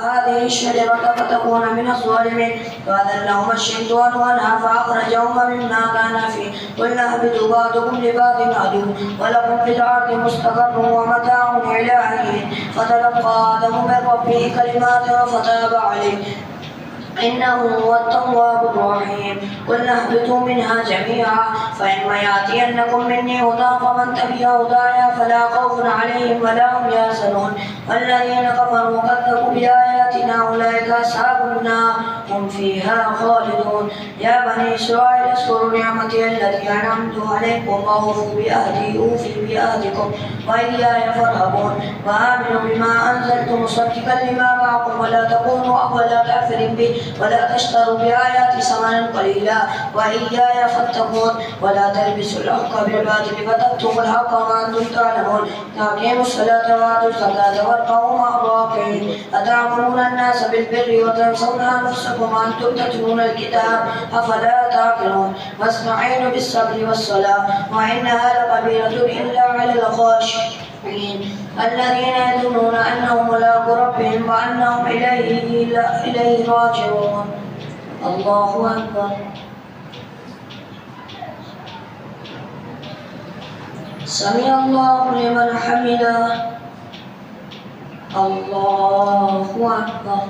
هذه الشجرة فتكون من الظالمين. فأذلهما الشيطان عنها فأخرجهما مما كان فيه. قلنا اهبطوا بعضكم لبعض عدو ولكم في الأرض مستقر ومتاع إلى حين. فتلقى آدم من ربه كلمات فتاب عليه إنه هو التواب الرحيم. قلنا اهبطوا منها جميعا فإما يأتينكم مني هدى فمن تبع هداي فلا خوف عليهم ولا هم يحزنون. والذين كفروا وكذبوا بآياتنا أولئك أصحاب النار هم فيها خالدون. يا بني إسرائيل اذكروا نعمتي التي أنعمت عليكم وأوفوا بعهدي أوف بعهدكم وإياي فارهبون. وآمنوا بما أنزلت مصدقا لما معكم ولا تكونوا أول كافر به ولا تشتروا بآياتي ثمنا قليلا وإياي فاتقون. ولا تلبسوا الحق بالباطل فتكتموا الحق وأنتم تعلمون. أقيموا الصلاة وآتوا الزكاة واركعوا مع الراكعين. أتأمرون الناس بالبر وتنسون أنفسكم وأنتم تتلون الكتاب أفلا تعقلون. واستعينوا بالصبر والصلاة وإنها لكبيرة إلا على الخاشعين الذين يظنون أنهم ملاقو ربهم وأنهم إليه راجعون. الله أكبر. سمع الله لمن حمده. الله أكبر.